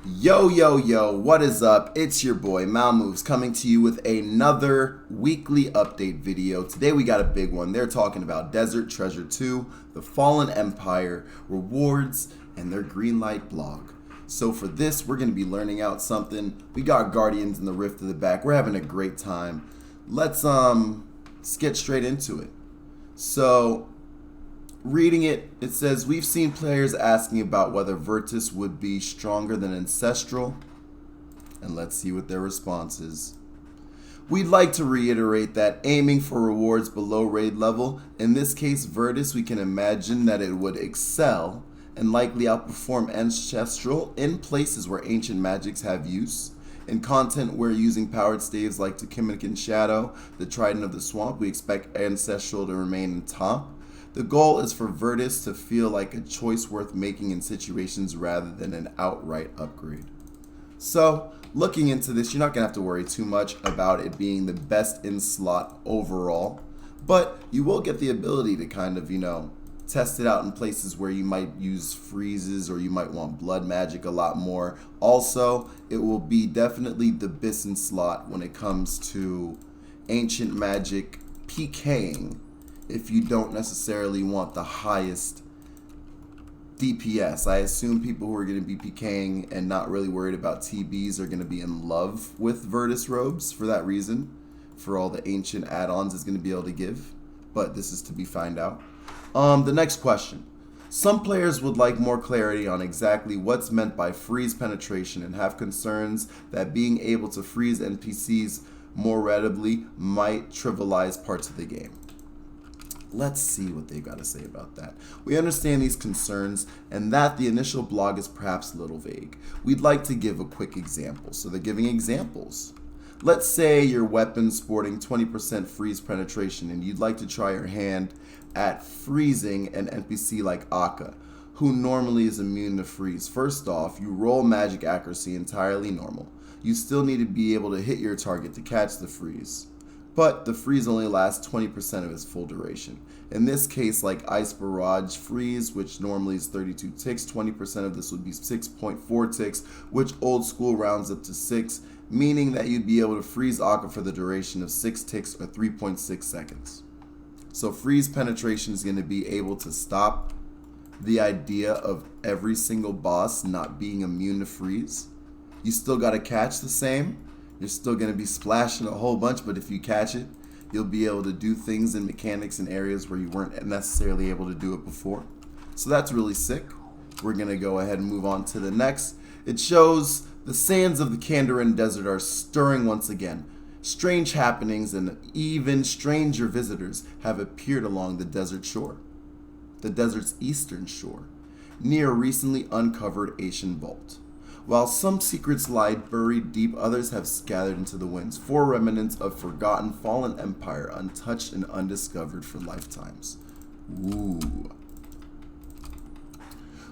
Yo, yo, yo, what is up? It's your boy Malmoves coming to you with another weekly update video. Today we got a big one. They're talking about Desert Treasure 2, the Fallen Empire, rewards, and their green light blog. So for this, we're going to be learning out something. We got Guardians in the Rift of the back. We're having a great time. Let's get straight into it. So reading it, it says, we've seen players asking about whether Virtus would be stronger than Ancestral, and let's see what their response is. We'd like to reiterate that aiming for rewards below raid level, in this case Virtus, we can imagine that it would excel and likely outperform Ancestral in places where ancient magics have use. In content where using powered staves like Tukimikin Shadow, the Trident of the Swamp, we expect Ancestral to remain in top. The goal is for Virtus to feel like a choice worth making in situations rather than an outright upgrade. So, looking into this, you're not going to have to worry too much about it being the best in slot overall, but you will get the ability to kind of, test it out in places where you might use freezes or you might want blood magic a lot more. Also, it will be definitely the best in slot when it comes to ancient magic PKing. If you don't necessarily want the highest DPS. I assume people who are going to be PKing and not really worried about TBs are going to be in love with Virtus robes for that reason, for all the ancient add-ons it's going to be able to give, but this is to be found out. The next question. Some players would like more clarity on exactly what's meant by freeze penetration and have concerns that being able to freeze NPCs more readily might trivialize parts of the game. Let's see what they've got to say about that. We understand these concerns and that the initial blog is perhaps a little vague. We'd like to give a quick example. So they're giving examples. Let's say your weapon's sporting 20% freeze penetration and you'd like to try your hand at freezing an NPC like Akka, who normally is immune to freeze. First off, you roll magic accuracy entirely normal. You still need to be able to hit your target to catch the freeze. But the freeze only lasts 20% of its full duration. In this case, like Ice Barrage freeze, which normally is 32 ticks, 20% of this would be 6.4 ticks, which old school rounds up to 6, meaning that you'd be able to freeze Akka for the duration of 6 ticks or 3.6 seconds. So freeze penetration is going to be able to stop the idea of every single boss not being immune to freeze. You still got to catch the same. You're still going to be splashing a whole bunch, but if you catch it, you'll be able to do things and mechanics in areas where you weren't necessarily able to do it before. So that's really sick. We're going to go ahead and move on to the next. It shows the sands of the Kandarin Desert are stirring once again. Strange happenings and even stranger visitors have appeared along the desert shore, the desert's eastern shore, near a recently uncovered Asian vault. While some secrets lie buried deep, others have scattered into the winds, 4 remnants of forgotten fallen empire, untouched and undiscovered for lifetimes. Ooh.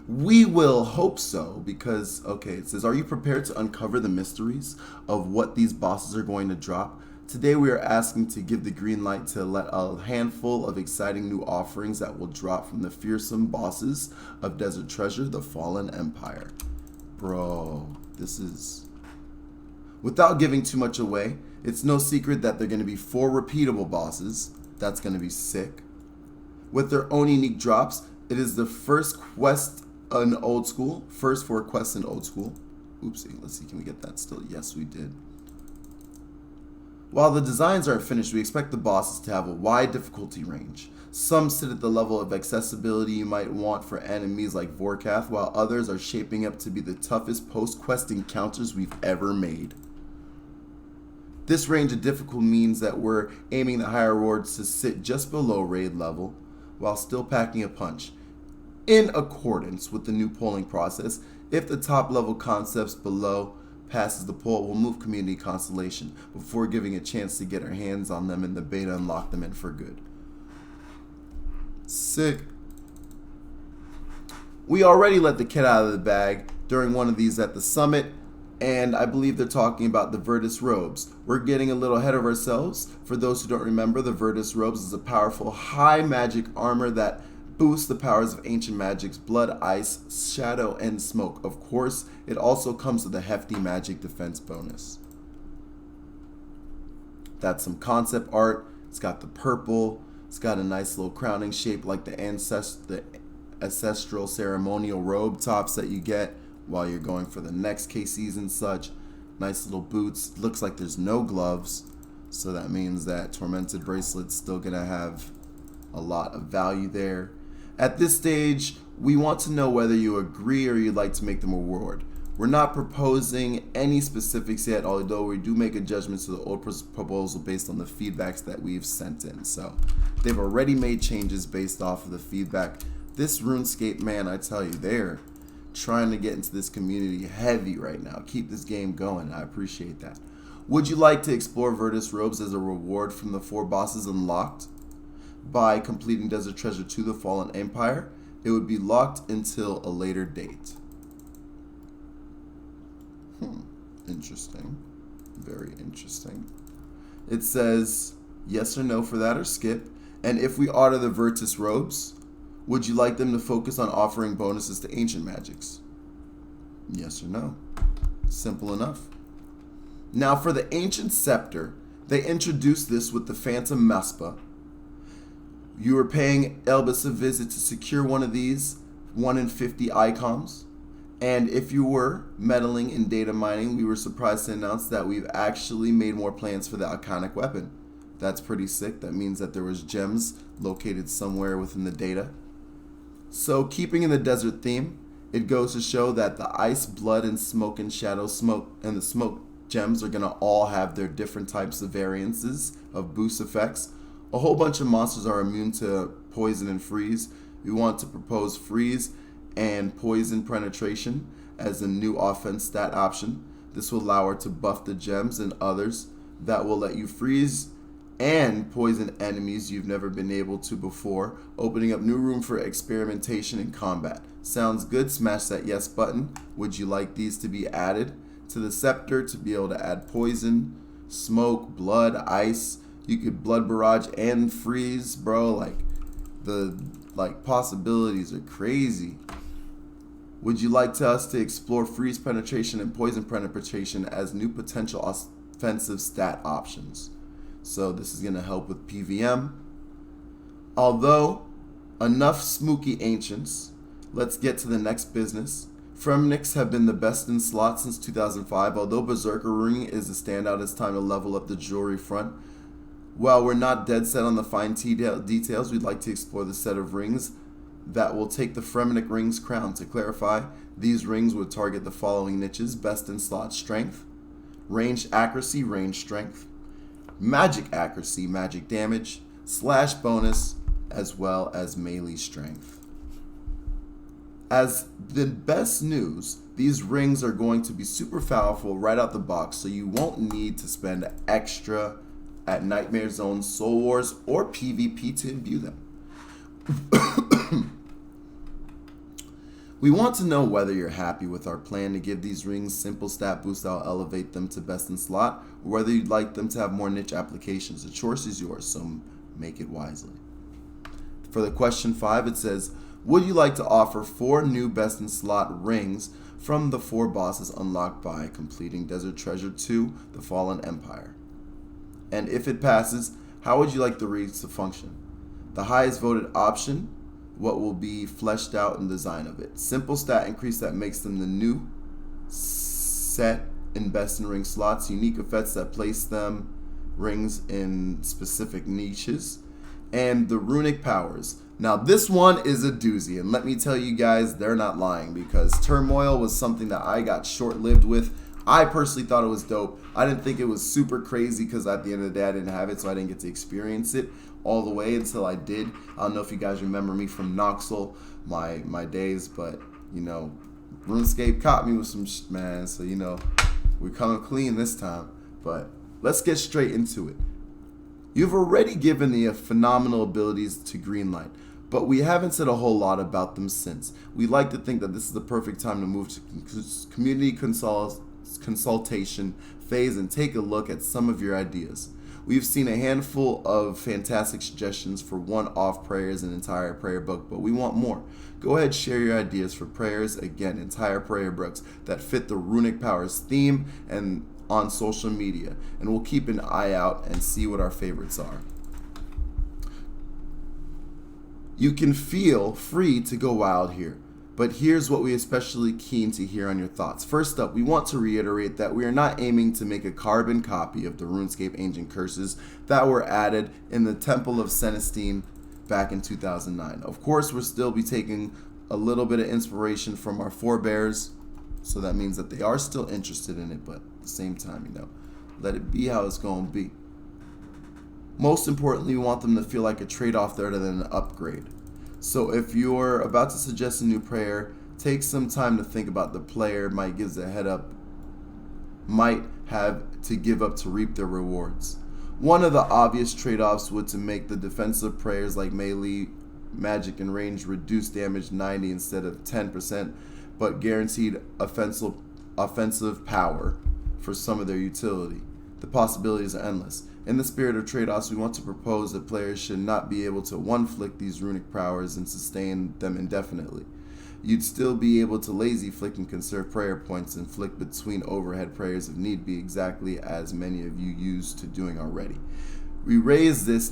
We will hope so, because, okay, it says, are you prepared to uncover the mysteries of what these bosses are going to drop? Today we are asking to give the green light to let a handful of exciting new offerings that will drop from the fearsome bosses of Desert Treasure, the Fallen Empire. Bro, this is... Without giving too much away, it's no secret that they're going to be 4 repeatable bosses. That's going to be sick. With their own unique drops, it is the first quest in Old School. First 4 quests in Old School. Oopsie, let's see, can we get that still? Yes, we did. While the designs aren't finished, we expect the bosses to have a wide difficulty range. Some sit at the level of accessibility you might want for enemies like Vorkath, while others are shaping up to be the toughest post-quest encounters we've ever made. This range of difficulty means that we're aiming the higher rewards to sit just below raid level, while still packing a punch. In accordance with the new polling process, if the top level concepts below passes the poll, we'll move Community Constellation before giving a chance to get our hands on them in the beta and lock them in for good. Sick. We already let the cat out of the bag during one of these at the summit, and I believe they're talking about the Virtus robes. We're getting a little ahead of ourselves. For those who don't remember, the Virtus robes is a powerful high magic armor that boosts the powers of ancient magics, blood, ice, shadow, and smoke. Of course, it also comes with a hefty magic defense bonus. That's some concept art. It's got the purple. It's got a nice little crowning shape like the ancestral ceremonial robe tops that you get while you're going for the next KCs and such. Nice little boots. Looks like there's no gloves, so that means that Tormented Bracelet's still gonna have a lot of value there. At this stage, we want to know whether you agree or you'd like to make them a reward. We're not proposing any specifics yet, although we do make adjustments to the old proposal based on the feedbacks that we've sent in. So they've already made changes based off of the feedback. This RuneScape, man, I tell you, they're trying to get into this community heavy right now. Keep this game going. I appreciate that. Would you like to explore Virtus Robes as a reward from the 4 bosses unlocked by completing Desert Treasure 2: The Fallen Empire? It would be locked until a later date. Interesting. Very interesting. It says yes or no for that or skip. And if we order the Virtus Robes, would you like them to focus on offering bonuses to ancient magics? Yes or no. Simple enough. Now for the Ancient Scepter, they introduced this with the Phantom Mespa. You are paying Elbis a visit to secure one of these 1 in 50 icons. And if you were meddling in data mining, we were surprised to announce that we've actually made more plans for the iconic weapon. That's pretty sick. That means that there was gems located somewhere within the data. So keeping in the desert theme, it goes to show that the ice, blood, and smoke and shadow smoke and the smoke gems are going to all have their different types of variances of boost effects. A whole bunch of monsters are immune to poison and freeze. We want to propose freeze and poison penetration as a new offense stat option. This will allow her to buff the gems and others that will let you freeze and poison enemies you've never been able to before, opening up new room for experimentation in combat. Sounds good? Smash that yes button. Would you like these to be added to the scepter to be able to add poison, smoke, blood, ice? You could blood barrage and freeze, bro. The possibilities are crazy. Would you like us to explore freeze penetration and poison penetration as new potential offensive stat options? So this is going to help with PVM. Although enough spooky ancients, let's get to the next business. Fremniks have been the best in slots since 2005. Although Berserker ring is a standout, it's time to level up the jewelry front. While we're not dead set on the fine details, we'd like to explore the set of rings that will take the Fremnik ring's crown. To clarify, these rings would target the following niches: best in slot strength, ranged accuracy, range strength, magic accuracy, magic damage, slash bonus, as well as melee strength. As the best news, these rings are going to be super powerful right out the box, so you won't need to spend extra at Nightmare Zone, Soul Wars, or PvP to imbue them. We want to know whether you're happy with our plan to give these rings simple stat boosts that will elevate them to best in slot, or whether you'd like them to have more niche applications. The choice is yours, so make it wisely. For the question 5, it says, would you like to offer 4 new best in slot rings from the 4 bosses unlocked by completing Desert Treasure 2: The Fallen Empire? And if it passes, how would you like the rings to function? The highest voted option, what will be fleshed out in design of it. Simple stat increase that makes them the new set in best in ring slots. Unique effects that place them rings in specific niches. And the runic powers. Now this one is a doozy, and let me tell you guys, they're not lying, because Turmoil was something that I got short-lived with. I personally thought it was dope. I didn't think it was super crazy because at the end of the day I didn't have it, so I didn't get to experience it all the way until I did. I don't know if you guys remember me from Noxel, my days, but you know, RuneScape caught me with some man, so you know, we're coming clean this time. But let's get straight into it. You've already given the phenomenal abilities to Greenlight, but we haven't said a whole lot about them since. We like to think that this is the perfect time to move to community consultation phase and take a look at some of your ideas. We've seen a handful of fantastic suggestions for one-off prayers and entire prayer book, but we want more. Go ahead, share your ideas for prayers, again, entire prayer books that fit the Runic Powers theme and on social media, and we'll keep an eye out and see what our favorites are. You can feel free to go wild here, but here's what we especially keen to hear on your thoughts. First up, we want to reiterate that we are not aiming to make a carbon copy of the RuneScape ancient curses that were added in the Temple of Celestine back in 2009. Of course, we'll still be taking a little bit of inspiration from our forebears, so that means that they are still interested in it, but at the same time, let it be how it's going to be. Most importantly, we want them to feel like a trade-off rather than an upgrade. So if you're about to suggest a new prayer, take some time to think about the player might give a head up, might have to give up to reap their rewards. One of the obvious trade-offs would to make the defensive prayers like melee, magic, and range reduce damage 90 instead of 10%, but guaranteed offensive power for some of their utility. The possibilities are endless. In the spirit of trade-offs, we want to propose that players should not be able to one-flick these runic powers and sustain them indefinitely. You'd still be able to lazy flick and conserve prayer points and flick between overhead prayers if need be, exactly as many of you used to doing already. We raise this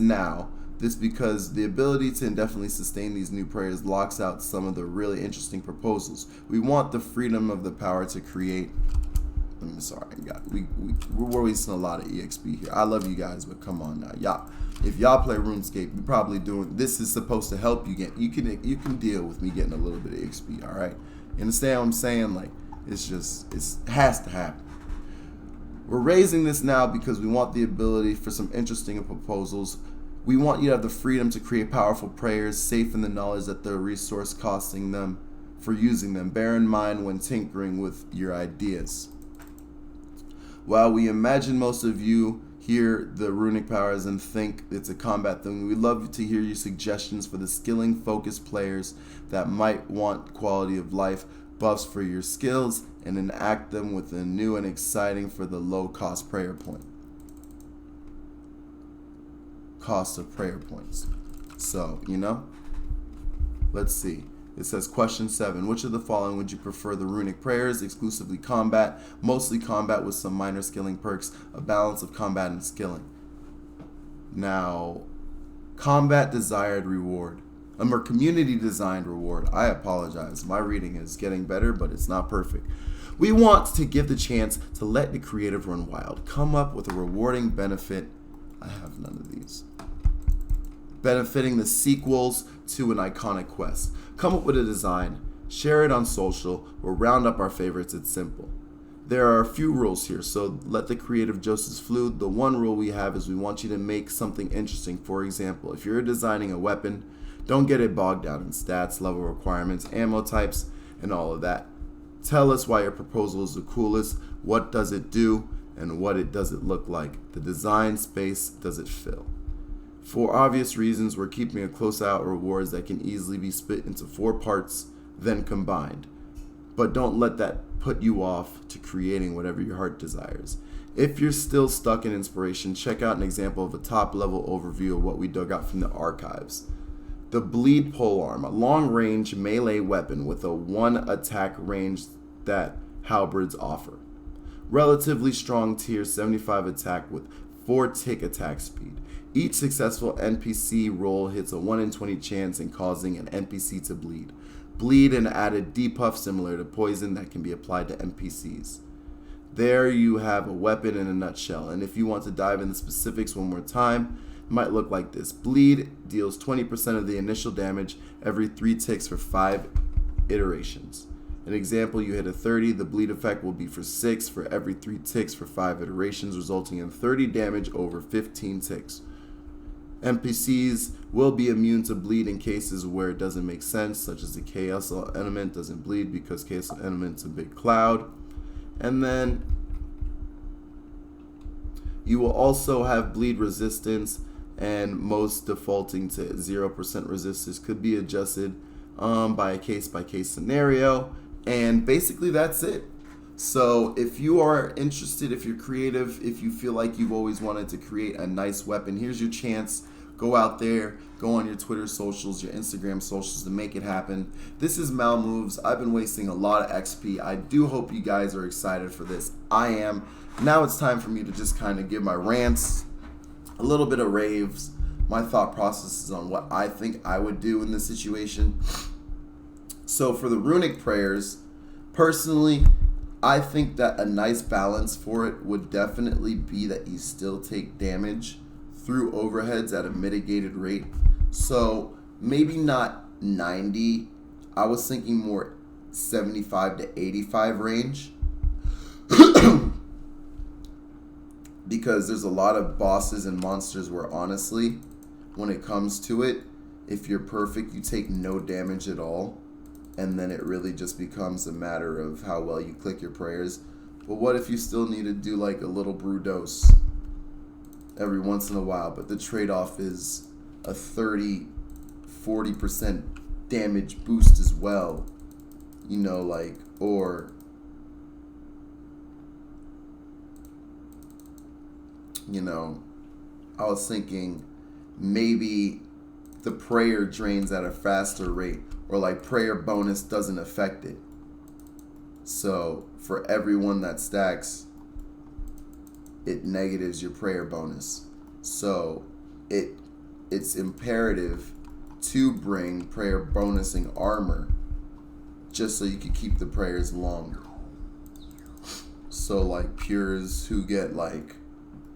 because the ability to indefinitely sustain these new prayers locks out some of the really interesting proposals. We want the freedom of the power to create. I'm sorry, we're wasting a lot of EXP here. I love you guys, but come on now, y'all. If y'all play RuneScape, you're probably doing this is supposed to help you get. You can deal with me getting a little bit of XP, all right? You understand what I'm saying? Like it has to happen. We're raising this now because we want the ability for some interesting proposals. We want you to have the freedom to create powerful prayers, safe in the knowledge that the resource costing them for using them. Bear in mind when tinkering with your ideas. While we imagine most of you hear the runic powers and think it's a combat thing, we'd love to hear your suggestions for the skilling focused players that might want quality of life buffs for your skills and enact them with a new and exciting for the low cost prayer point. Cost of prayer points. So, let's see. It says question 7. Which of the following would you prefer? The runic prayers, exclusively combat, mostly combat with some minor skilling perks, a balance of combat and skilling. Now, combat desired reward. Or community designed reward. I apologize. My reading is getting better, but it's not perfect. We want to give the chance to let the creative run wild. Come up with a rewarding benefit. I have none of these. Benefiting the sequels to an iconic quest. Come up with a design, share it on social, or round up our favorites. It's simple. There are a few rules here, so let the creative juices flow. The one rule we have is we want you to make something interesting. For example, if you're designing a weapon, don't get it bogged down in stats, level requirements, ammo types, and all of that. Tell us why your proposal is the coolest, what does it do, and what does it look like. The design space does it fill. For obvious reasons, we're keeping a close eye out rewards that can easily be split into 4 parts, then combined. But don't let that put you off to creating whatever your heart desires. If you're still stuck in inspiration, check out an example of a top-level overview of what we dug out from the archives. The Bleed Polearm, a long-range melee weapon with a 1-attack range that halberds offer. Relatively strong tier 75 attack with 4 tick attack speed. Each successful NPC roll hits a 1 in 20 chance in causing an NPC to bleed. Bleed and added debuff similar to poison that can be applied to NPCs. There you have a weapon in a nutshell, and if you want to dive into specifics one more time, it might look like this. Bleed deals 20% of the initial damage every 3 ticks for 5 iterations. An example, you hit a 30, the bleed effect will be for 6 for every 3 ticks for 5 iterations, resulting in 30 damage over 15 ticks. NPCs will be immune to bleed in cases where it doesn't make sense, such as the chaos element doesn't bleed because chaos element's a big cloud. And then you will also have bleed resistance, and most defaulting to 0% resistance could be adjusted by a case-by-case scenario. And basically that's it. So if you are interested, if you're creative, if you feel like you've always wanted to create a nice weapon, here's your chance. Go out there, go on your Twitter socials, your Instagram socials to make it happen. This is Malmoves. I've been wasting a lot of XP. I do hope you guys are excited for this. I am. Now it's time for me to just kind of give my rants, a little bit of raves, my thought processes on what I think I would do in this situation. So for the runic prayers, personally, I think that a nice balance for it would definitely be that you still take damage through overheads at a mitigated rate. So maybe not 90. I was thinking more 75 to 85 range. Because there's a lot of bosses and monsters where honestly, when it comes to it, if you're perfect, you take no damage at all. And then it really just becomes a matter of how well you click your prayers. But what if you still need to do like a little brew dose every once in a while, but the trade-off is a 30-40% damage boost as well, you know, like, or you know, I was thinking maybe the prayer drains at a faster rate, or like prayer bonus doesn't affect it. So for everyone that stacks, it negatives your prayer bonus. So it's imperative to bring prayer bonusing armor just so you can keep the prayers longer. So like pures who get like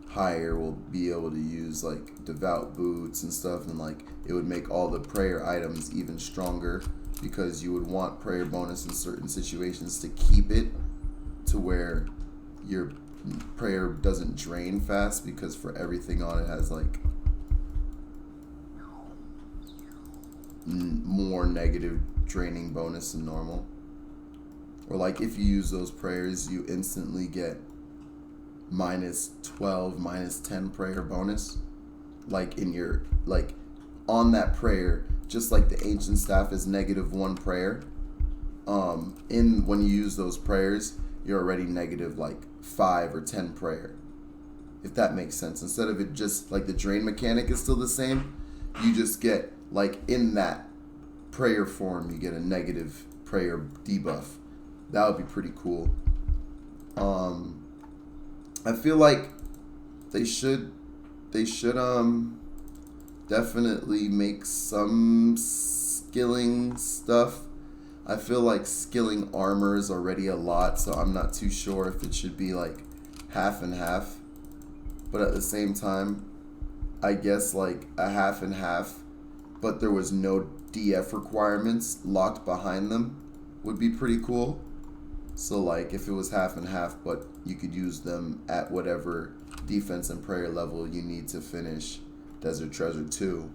higher will be able to use like devout boots and stuff, and like it would make all the prayer items even stronger, because you would want prayer bonus in certain situations to keep it to where your prayer doesn't drain fast, because for everything on it has like more negative draining bonus than normal. Or like if you use those prayers, you instantly get minus 12, minus 10 prayer bonus, like in your, like on that prayer, just like the ancient staff is -1 prayer. In when you use those prayers, you're already negative like 5 or 10 prayer, if that makes sense. Instead of it just like the drain mechanic is still the same, you just get like in that prayer form, you get a negative prayer debuff. That would be pretty cool. I feel like they should definitely make some skilling stuff. I feel like skilling armor is already a lot, so I'm not too sure if it should be like half and half. But at the same time, I guess like a half and half, but there was no DF requirements locked behind them would be pretty cool. So like if it was half and half, but you could use them at whatever defense and prayer level you need to finish Desert Treasure 2.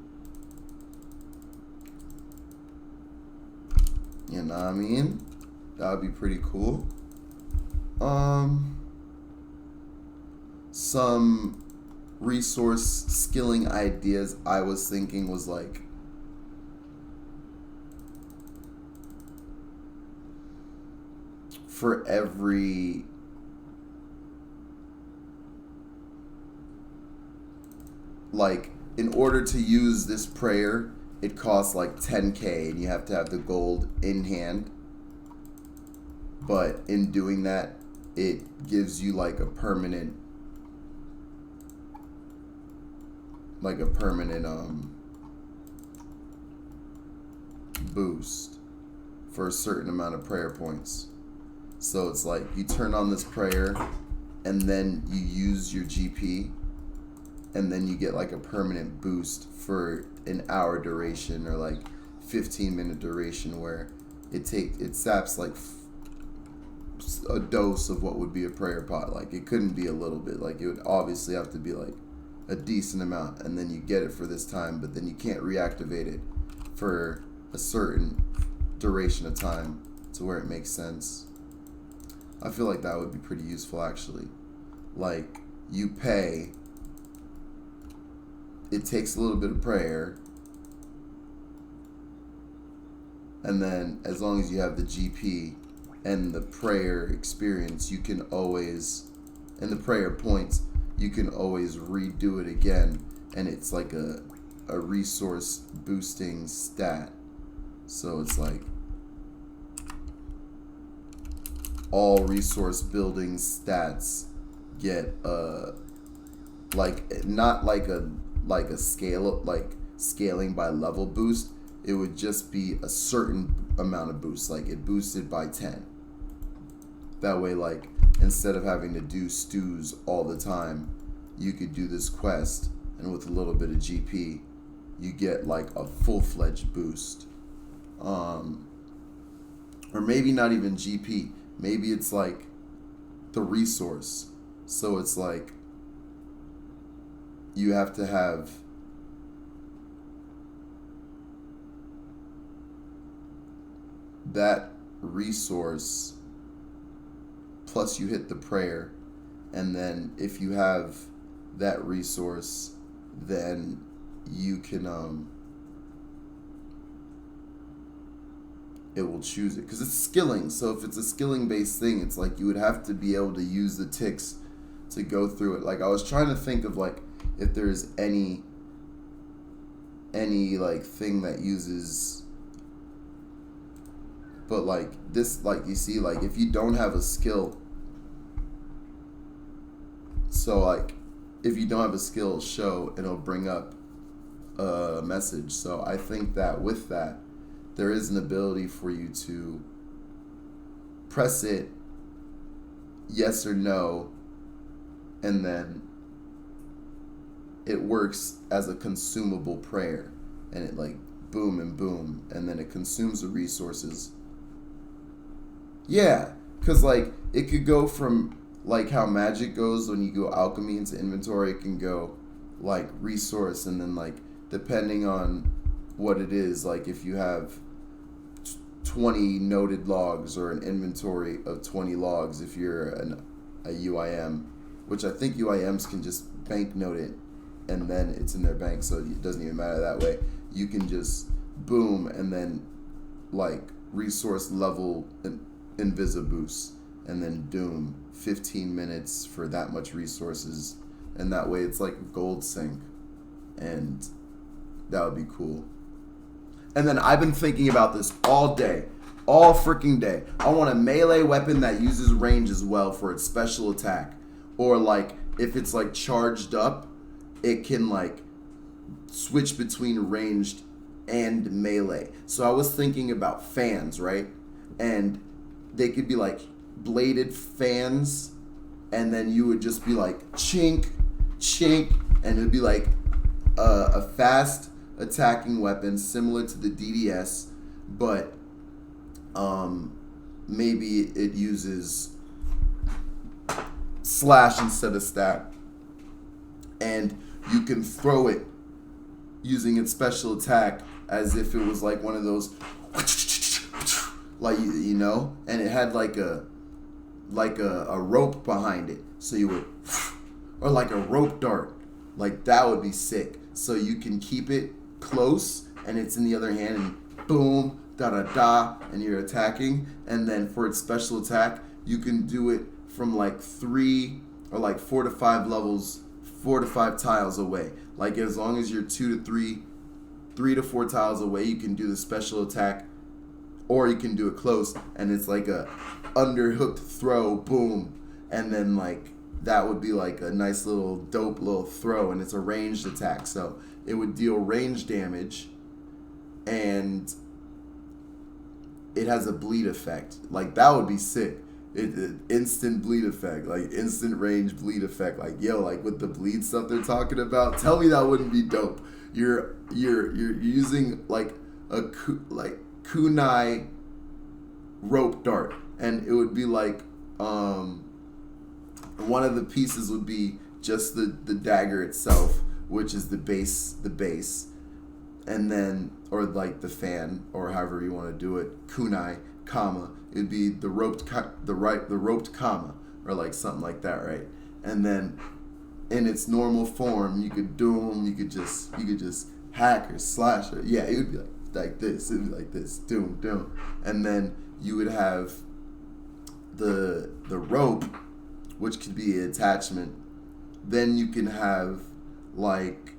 You know what I mean? That would be pretty cool. Some resource skilling ideas I was thinking was like, for every like, in order to use this prayer, it costs like 10k and you have to have the gold in hand. But in doing that, it gives you like a permanent boost for a certain amount of prayer points. So it's like you turn on this prayer and then you use your GP, and then you get like a permanent boost for an hour duration or like 15-minute duration, where it saps like a dose of what would be a prayer pot. Like it couldn't be a little bit, like it would obviously have to be like a decent amount, and then you get it for this time, but then you can't reactivate it for a certain duration of time to where it makes sense. I feel like that would be pretty useful actually. Like you pay, it takes a little bit of prayer, and then as long as you have the GP and the prayer experience, you can always, and the prayer points, you can always redo it again, and it's like a resource boosting stat. So it's like all resource building stats get like not like a scale, like scaling by level boost. It would just be a certain amount of boost, like it boosted by 10. That way, like, instead of having to do stews all the time, you could do this quest, and with a little bit of GP, you get like a full-fledged boost. Or maybe not even GP. Maybe it's like the resource. So it's like you have to have that resource plus you hit the prayer, and then if you have that resource, then you can it will choose it, because it's skilling. So if it's a skilling based thing, it's like you would have to be able to use the ticks to go through it. Like I was trying to think of like if there's any like thing that uses, but like this, like you see, like if you don't have a skill, so like if you don't have a skill show, it'll bring up a message. So I think that with that, there is an ability for you to press it yes or no, and then it works as a consumable prayer, and it like boom and boom, and then it consumes the resources. Yeah, because like it could go from like how magic goes when you go alchemy into inventory, it can go like resource, and then like depending on what it is, like if you have 20 noted logs or an inventory of 20 logs, if you're a UIM, which I think UIMs can just banknote it and then it's in their bank, so it doesn't even matter that way. You can just boom and then like resource level invisiboost, and then doom 15 minutes for that much resources, and that way it's like a gold sync, and that would be cool. And then I've been thinking about this all day, all freaking day. I want a melee weapon that uses range as well for its special attack, or like if it's like charged up, it can like switch between ranged and melee. So I was thinking about fans, right? And they could be like bladed fans, and then you would just be like chink, chink, and it would be like a fast attacking weapon similar to the DDS, but maybe it uses slash instead of stat, and you can throw it using its special attack as if it was like one of those like, you know, and it had like a rope behind it, so you would, or like a rope dart, like that would be sick. So you can keep it close and it's in the other hand, and boom, da da da, and you're attacking. And then for its special attack, you can do it from like 3 or like 4 to 5 levels, 4 to 5 tiles away. Like as long as you're 2 to 3 to 4 tiles away, you can do the special attack, or you can do it close, and it's like a underhooked throw, boom, and then like that would be like a nice little dope little throw, and it's a ranged attack, so it would deal range damage, and it has a bleed effect. Like that would be sick. It instant bleed effect, like instant range bleed effect. Like yo, like with the bleed stuff they're talking about, tell me that wouldn't be dope. You're using like a kunai rope dart, and it would be like one of the pieces would be just the dagger itself, which is the base, and then, or like the fan, or however you want to do it, kunai, comma, it'd be the roped comma, or like something like that, right? And then in its normal form, you could doom, you could just hack or slash, or yeah, it would be like this, it'd be like this, doom, and then you would have the rope, which could be an attachment. Then you can have like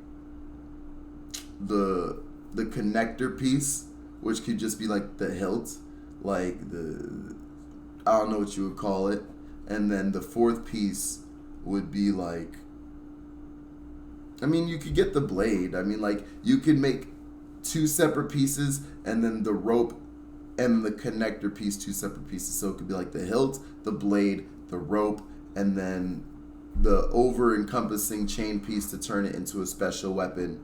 the connector piece, which could just be like the hilt, like the, I don't know what you would call it. And then the fourth piece would be like, I mean, you could get the blade. I mean, like, you could make two separate pieces, and then the rope and the connector piece, two separate pieces. So it could be like the hilt, the blade, the rope, and then the over-encompassing chain piece to turn it into a special weapon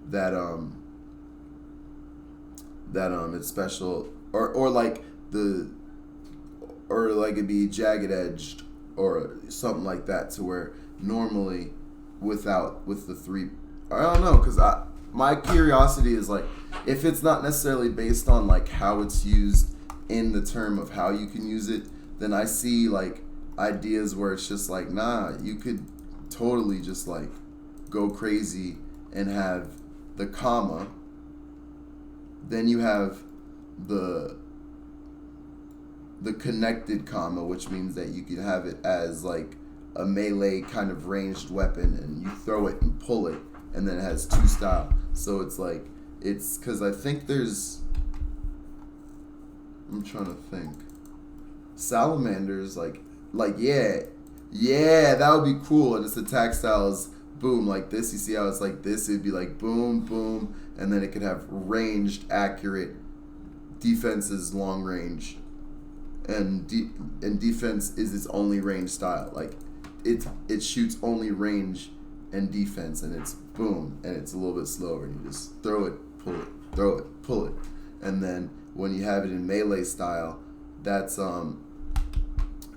that it's special, or like it'd be jagged edged or something like that, to where normally with the three, I don't know, because my curiosity is like, if it's not necessarily based on like how it's used in the term of how you can use it, then I see like ideas where it's just like, nah, you could totally just like go crazy and have the comma, then you have the connected comma, which means that you could have it as like a melee kind of ranged weapon, and you throw it and pull it, and then it has two style. So it's like, it's because I think there's, I'm trying to think, salamanders, like yeah, that would be cool. And its attack style is boom, like this. You see how it's like this? It'd be like boom, boom, and then it could have ranged, accurate. Defense is long range, and defense is its only range style. Like it shoots only range and defense, and it's boom, and it's a little bit slower. You just throw it, pull it, throw it, pull it, and then when you have it in melee style, that's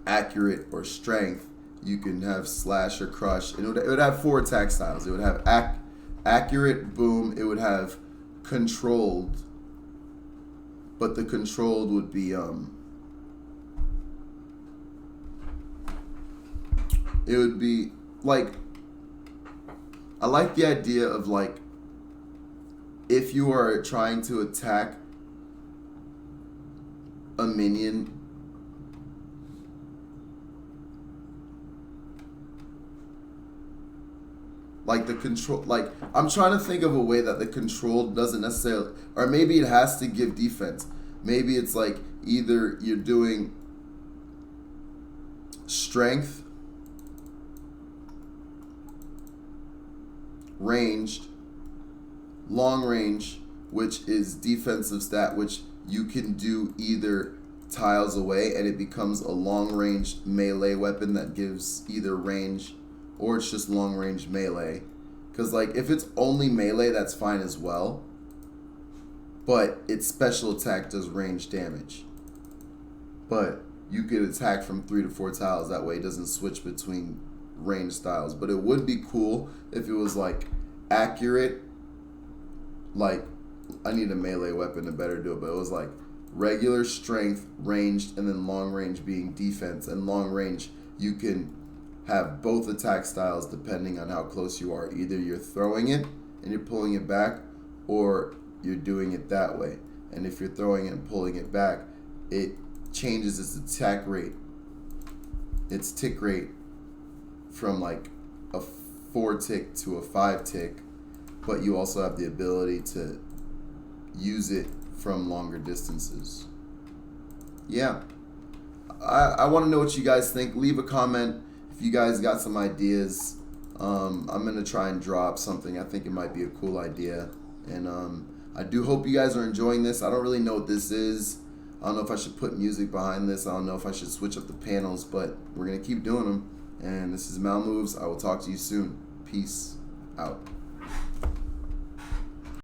accurate or strength. You can have slash or crush, and it would have four attack styles. It would have accurate, boom. It would have controlled, but the controlled would be it would be like, I like the idea of like, if you are trying to attack a minion, like the control, like I'm trying to think of a way that the control doesn't necessarily, or maybe it has to give defense. Maybe it's like either you're doing strength, ranged, long range, which is defensive stat, which you can do either tiles away and it becomes a long range melee weapon that gives either range, or it's just long range melee. Because like if it's only melee, that's fine as well, but its special attack does range damage. But you could attack from 3 to 4 tiles, that way it doesn't switch between range styles. But it would be cool if it was like accurate, like I need a melee weapon to better do it, but it was like regular, strength, ranged, and then long range being defense. And long range, you can have both attack styles depending on how close you are. Either you're throwing it and you're pulling it back, or you're doing it that way. And if you're throwing it and pulling it back, it changes its attack rate, its tick rate, from like a 4 tick to a 5 tick, but you also have the ability to use it from longer distances. Yeah. I want to know what you guys think. Leave a comment if you guys got some ideas. I'm going to try and draw up something. I think it might be a cool idea. And I do hope you guys are enjoying this. I don't really know what this is. I don't know if I should put music behind this. I don't know if I should switch up the panels, but we're going to keep doing them. And this is Malmoves. I will talk to you soon. Peace out.